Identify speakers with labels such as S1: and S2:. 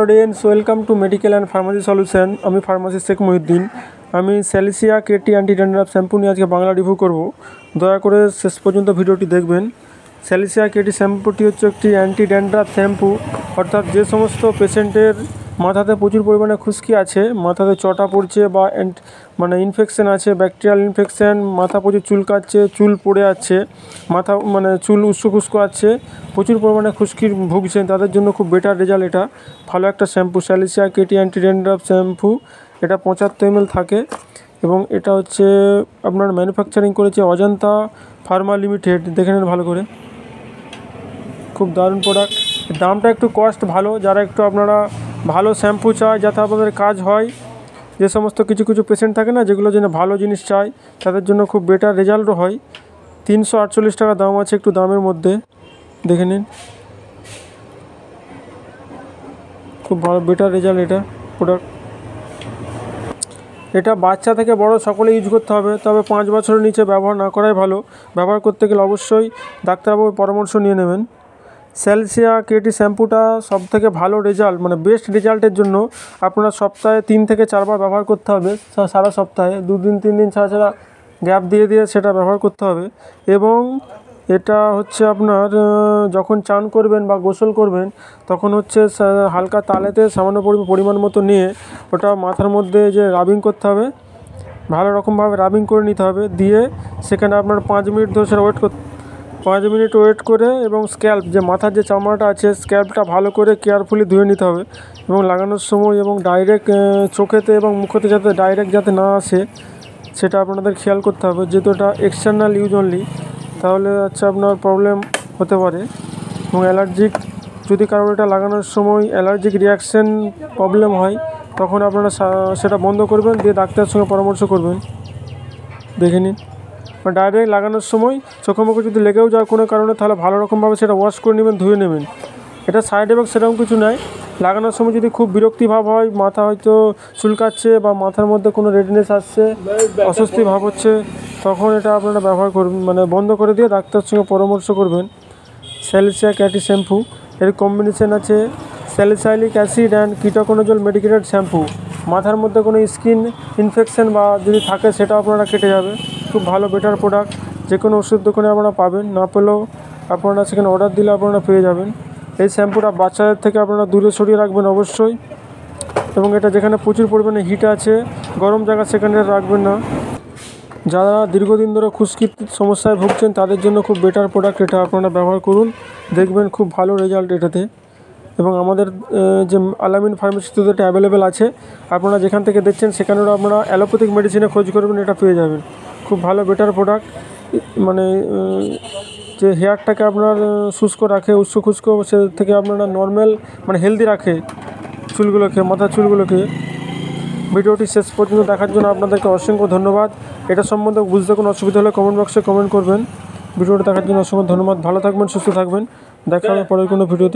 S1: Students, welcome to medical and pharmacy solution. আমি pharmacist Sheikh Mohiuddin. আমি স্যালিসিয়া KT anti dandruff shampoo নিয়ে আজকে বাংলা রিভিউ করব। দয়া করে শেষ পর্যন্ত ভিডিওটি দেখবেন। স্যালিসিয়া কেটি শ্যাম্পুটি হচ্ছে একটি অ্যান্টি ড্যান্ড্রাফ শ্যাম্পু, অর্থাৎ যে সমস্ত পেশেন্টের মাথাতে প্রচুর পরিমাণে খুশকি আছে, মাথাতে চটা পড়ছে বা ইনফেকশন আছে, ব্যাকটেরিয়াল ইনফেকশন, মাথা প্রচুর চুলকাচ্ছে, চুল পড়ে যাচ্ছে, মাথা চুল উস্কো আছে, প্রচুর পরিমাণে খুশকির ভুগছেন, তাদের জন্য খুব বেটার রেজাল্ট। এটা ভালো একটা shampoo, Salicia KT anti dandruff shampoo. এটা 75 ml থাকে এবং এটা হচ্ছে আপনার ম্যানুফ্যাকচারিং করেছে অজন্তা ফার্মা লিমিটেড। দেখে নেন ভালো করে, খুব দারুণ প্রোডাক্ট। দামটা একটু কস্ট ভালো, যারা একটু আপনারা ভালো শ্যাম্পু চায় যাতে আপনাদের কাজ হয়, যে সমস্ত কিছু পেশেন্ট থাকে না যেগুলো যেন ভালো জিনিস চায়, তাদের জন্য খুব বেটার রেজাল্টও হয়। 348 টাকা দাম আছে, একটু দামের মধ্যে। দেখে নিন, খুব ভালো বেটার রেজাল্ট এটা প্রোডাক্ট। এটা বাচ্চা থেকে বড় সকলে ইউজ করতে হবে, তবে 5 বছরের নিচে ব্যবহার না করাই ভালো। ব্যবহার করতে গেলে অবশ্যই ডাক্তারবাবুর পরামর্শ নিয়ে নেবেন। স্যালিসিয়া কেটি শ্যাম্পুটা সবথেকে ভালো রেজাল্ট, বেস্ট রেজাল্টের জন্য আপনারা সপ্তাহে 3 থেকে 4 বার ব্যবহার করতে হবে। সারা সপ্তাহে 2 দিন 3 দিন ছাড়া গ্যাপ দিয়ে সেটা ব্যবহার করতে হবে। এবং এটা হচ্ছে আপনার যখন চান করবেন বা গোসল করবেন, তখন হচ্ছে হালকা তালেতে সামান্য পরিমাণ মতো নিয়ে ওটা মাথার মধ্যে যে রাবিং করতে হবে, ভালো রকমভাবে রাবিং করে নিতে হবে। দিয়ে সেখানে আপনার 5 মিনিট ধরে সেটা 5 মিনিট ওয়েট করে, এবং স্ক্যাল্প, যে মাথার যে চামড়াটা আছে, স্ক্যাল্পটা ভালো করে কেয়ারফুলি ধুয়ে নিতে হবে। এবং লাগানোর সময় এবং ডাইরেক্ট চোখেতে এবং মুখেতে যাতে না আসে, সেটা আপনাদের খেয়াল করতে হবে। যেহেতু এটা এক্সটার্নাল ইউজ অনলি, তাহলে হচ্ছে আপনার প্রবলেম হতে পারে। এবং অ্যালার্জিক, যদি কারোর এটা লাগানোর সময় অ্যালার্জিক রিয়াকশান প্রবলেম হয়, তখন আপনারা সেটা বন্ধ করবেন, দিয়ে ডাক্তারের সঙ্গে পরামর্শ করবেন। দেখে নিন, ডাইরেক্ট লাগানোর সময় চোখে মুখে যদি লেগেও যায় কোনো কারণে, তাহলে ভালো রকমভাবে সেটা ওয়াশ করে নেবেন, ধুয়ে নেবেন। এটা সাইড এফেক্ট সেরকম কিছু নাই। লাগানোর সময় যদি খুব বিরক্তি ভাব হয়, মাথা হয়তো চুলকাচ্ছে বা মাথার মধ্যে কোনো রেডনেস আসছে, অস্বস্তি ভাব হচ্ছে, তখন এটা আপনারা ব্যবহার করবেন, বন্ধ করে দিয়ে ডাক্তারের সঙ্গে পরামর্শ করবেন। স্যালিসিয়া কেটি শ্যাম্পু, এর কম্বিনেশন আছে salicylic acid and ketoconazole medicated shampoo. মাথার মধ্যে কোনো স্কিন ইনফেকশন বা যদি থাকে, সেটা আপনারা কেটে যাবে। খুব ভালো বেটার প্রোডাক্ট, যে কোনো ওষুধ দোকানে আপনারা পাবেন, না পেলেও আপনারা সেখানে অর্ডার দিলে আপনারা পেয়ে যাবেন। এই শ্যাম্পুটা বাচ্চাদের থেকে আপনারা দূরে সরিয়ে রাখবেন অবশ্যই। এবং এটা যেখানে প্রচুর পরিমাণে হিট আছে, গরম জায়গা, সেখানে রাখবেন না। যারা দীর্ঘদিন ধরে খুশকির সমস্যায় ভুগছেন, তাদের জন্য খুব বেটার প্রোডাক্ট এটা, আপনারা ব্যবহার করুন, দেখবেন খুব ভালো রেজাল্ট এটাতে। এবং আমাদের যে আলামিন ফার্মেসিতে এটা অ্যাভেলেবেল আছে, আপনারা যেখান থেকে দেখছেন সেখানেও আপনারা অ্যালোপ্যাথিক মেডিসিনে খোঁজ করবেন, এটা পেয়ে যাবেন। খুব ভালো বেটার প্রোডাক্ট, যে হেয়ারটাকে আপনার শুষ্ক রাখে, খুষ্ক, সে থেকে আপনারা নর্মাল হেলদি রাখে চুলগুলোকে, মাথার চুলগুলোকে। ভিডিওটি শেষ পর্যন্ত দেখার জন্য আপনাদেরকে অসংখ্য ধন্যবাদ। এটা সম্বন্ধে বুঝতে কোনো অসুবিধা হলে কমেন্ট বক্সে কমেন্ট করবেন। ভিডিওটি দেখার জন্য অসংখ্য ধন্যবাদ। ভালো থাকবেন, সুস্থ থাকবেন। দেখা হবে পরের কোনো ভিডিওতে।